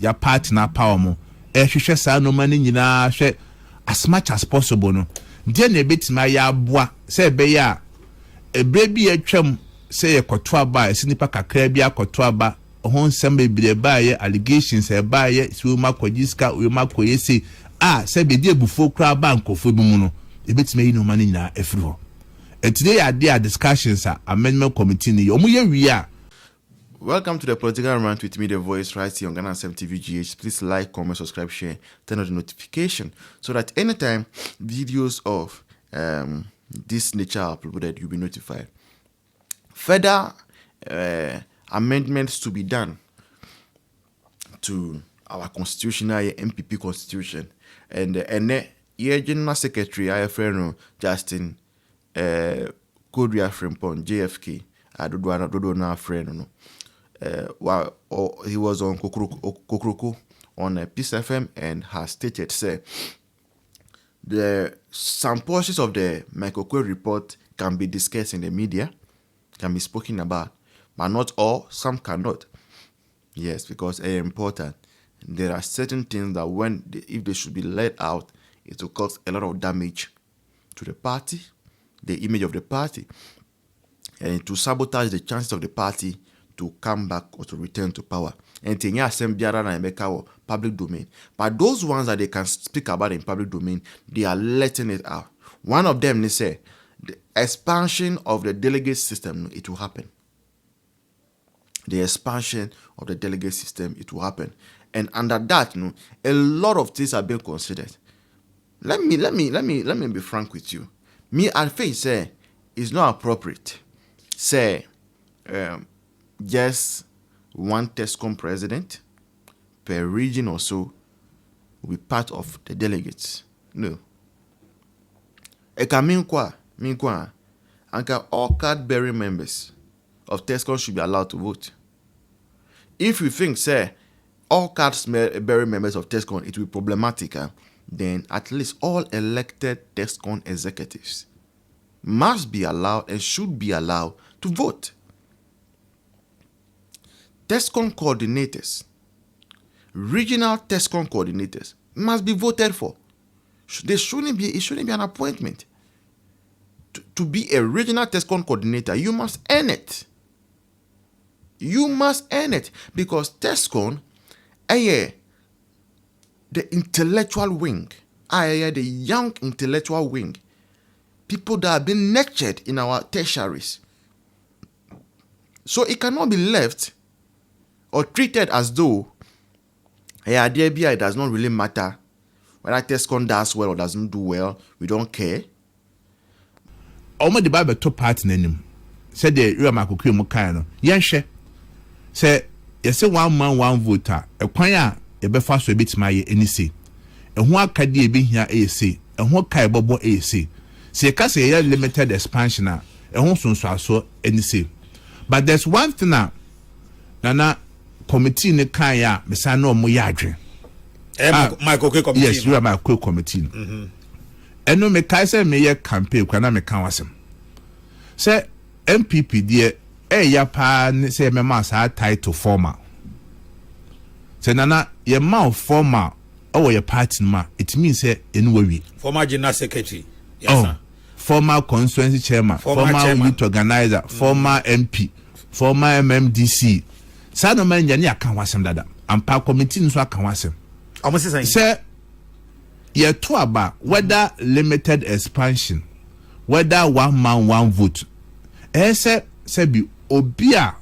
ya party na power mo hwehwe saa no mani nyina hwe as much as possible no de na betima ya aboa se be ya ebre bi atwam se ye koto aba esinipa kakra bi akoto aba ho nsem bebre ba ye allegations e ba ye si ma kojiska we ma koyesi se be de bufo kra bankofo bi mu no ebetima yi no mani nyina efiri ho. Today are discussions amendment committee ni omuye wi. Welcome to the political rant with me, the voice, right here on Ghana 7 TV GH. Please like, comment, subscribe, share, turn on the notification so that anytime videos of this nature are uploaded, you'll be notified. Further amendments to be done to our constitutional NPP constitution, and General Secretary IFRN Justin Kodria Frimpon JFK. I don't know friend no. While he was on Kokroko on Peace FM and has stated, say, some portions of the Michael Kwe report can be discussed in the media, can be spoken about, but not all, some cannot. Yes, because it's important. There are certain things that if they should be let out, it will cause a lot of damage to the party, the image of the party, and to sabotage the chances of the party to come back or to return to power. And Tenya Assemblyara na Emeka public domain. But those ones that they can speak about in public domain, they are letting it out. One of them, they say, the expansion of the delegate system, it will happen. The expansion of the delegate system, it will happen. And under that, a lot of things are being considered. Let me be frank with you. Me, I think say it's not appropriate. Say, just one TESCOM president per region or so will be part of the delegates. No. It can mean kwa. Anka all card-bearing members of TESCOM should be allowed to vote. If you think, say, all card-bearing members of TESCOM, it will be problematic, then at least all elected TESCOM executives must be allowed and should be allowed to vote. TESCOM coordinators, regional TESCOM coordinators must be voted for. It shouldn't be an appointment. To be a regional TESCOM coordinator, you must earn it. You must earn it because TESCOM, the intellectual wing, the young intellectual wing, people that have been nurtured in our tertiaries. So it cannot be left or treated as though it does not really matter whether TESCOM does well or doesn't do well. We don't care. Omo the Bible to part nanim. Said the Ramakukri Mukano. Yanshe. Say, yes, 1 man, 1 voter. A quaya, a befaso a bit my NEC. And what can be here AC? And what kai bobo AC? Say, Cassia limited expansion, and also so NEC. But there's one thing now, Nana committee ne kaya, Messano Moyadre. My cookie committee. Yes, you are my co committee. And no me kaise me ye campaign kwana me kan wasem. Say NPP die ya pa say me ma sa title former. Say nana ye ma former or your party ma it means say enwe. Former general secretary. Yes sir. Former constituency chairman, former youth organizer, former MP, former MMDC. Sa no man nyane akan wasem dada. Ampa committee nso akan wasem. Almost say ye to about whether limited expansion, whether 1 man 1 vote. Say be obia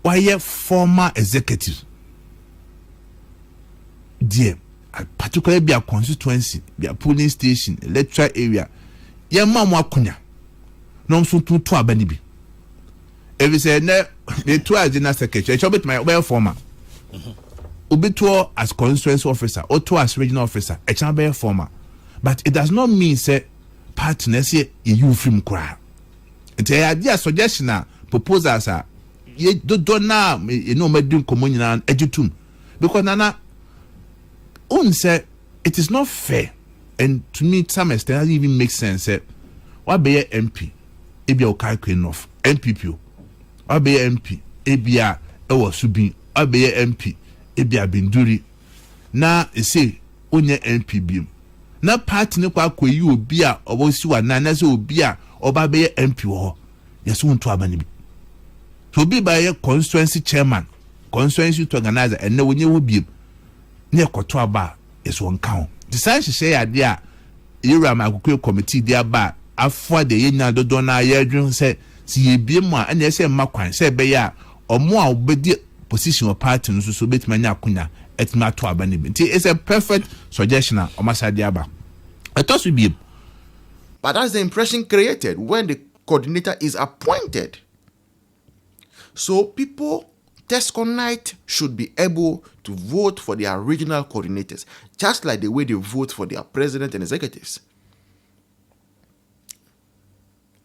why former executive. Dear, particularly be a constituency, be a polling station, electoral area. Ye mama kunya. No so to abanibi. If you say ne the two as general secretary, I bit my well former. Ubito as constituency officer or to as regional officer, a chamber former. But it does not mean say partners here you film cry. It's a idea suggestion proposals are ye do now me doing communion and edutum. Because nana say it is not fair, and to me to some extent doesn't even make sense. What be a MP? It be okay enough. NPP. What be a MP? It be a was to be. What be a MP? ebia binduri na ese onye NPP na party ne kwa koyi obi a obosi wa na se obi a oba be MP ho yeso nto abane bi so obi ba ye constituency chairman constituency to organizer enne wonye ho bi ne ekoto aba yeso nka ho design hye ya de a yura ma akukwe committee de aba afwa de yenya dodo na ye adwun se si ye bie mu a ene se makwan se be ya omo a obedi position of party no so betimanya akunya etima to abane bi nti it's a perfect suggestion o masade aba etos bi. But that's the impression created when the coordinator is appointed. So people, Tesconite should be able to vote for their regional coordinators, just like the way they vote for their president and executives.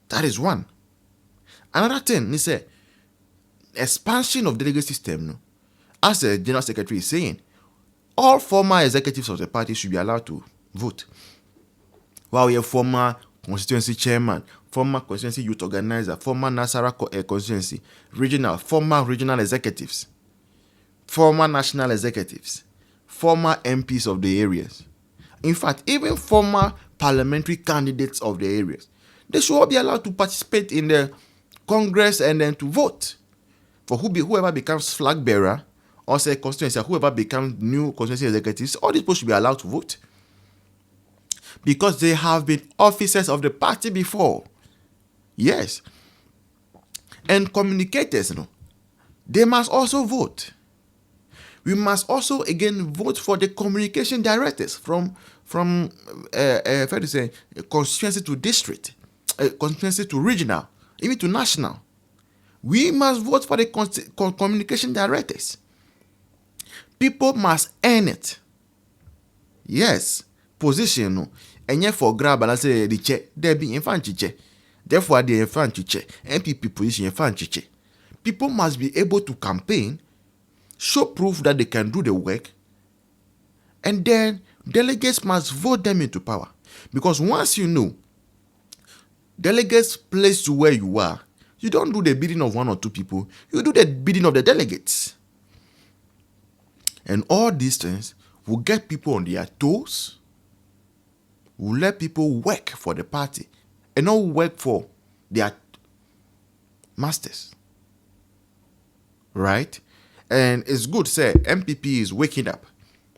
That is one. Another thing, he said, expansion of delegate system. No, as the general secretary is saying, all former executives of the party should be allowed to vote. While we have former constituency chairman, former constituency youth organizer, former Nasara constituency, former regional executives, former national executives, former MPs of the areas. In fact, even former parliamentary candidates of the areas, they should all be allowed to participate in the Congress and then to vote. For whoever becomes flag bearer or say constituency, whoever becomes new constituency executives, all these people should be allowed to vote. Because they have been officers of the party before. Yes. And communicators, they must also vote. We must also again vote for the communication directors from constituency to district, constituency to regional, even to national. We must vote for the communication directors. People must earn it. Yes. Position no enye for grab and say the che there be infanchiche, therefore the infanchiche NPP position infanchiche. People must be able to campaign, show proof that they can do the work, and then delegates must vote them into power. Because once you know delegates placed you where you are, you don't do the bidding of one or two people, you do the bidding of the delegates. And all these things will get people on their toes, will let people work for the party and not work for their masters. Right? And it's good to say NPP is waking up.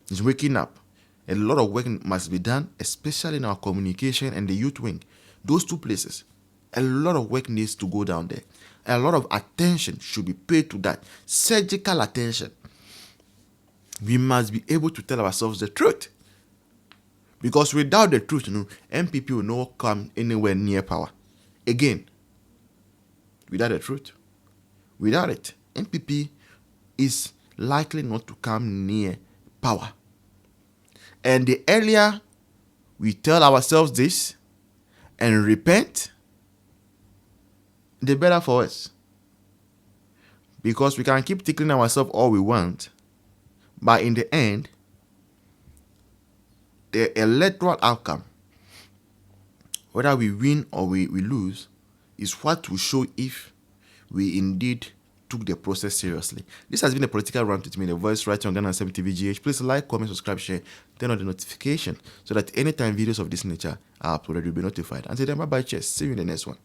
It's waking up. A lot of work must be done, especially in our communication and the youth wing. Those two places. A lot of work needs to go down there. A lot of attention should be paid to that. Surgical attention. We must be able to tell ourselves the truth. Because without the truth, NPP will not come anywhere near power. Again, without the truth, without it, NPP is likely not to come near power. And the earlier we tell ourselves this and repent, the better for us. Because we can keep tickling ourselves all we want, but in the end, the electoral outcome, whether we win or we lose, is what will show if we indeed took the process seriously. This has been a political rant with me, the voice writer on Ghana 7 TVGH. Please like, comment, subscribe, share, turn on the notification so that anytime videos of this nature are uploaded, you'll be notified. Until then, bye-bye, cheers. See you in the next one.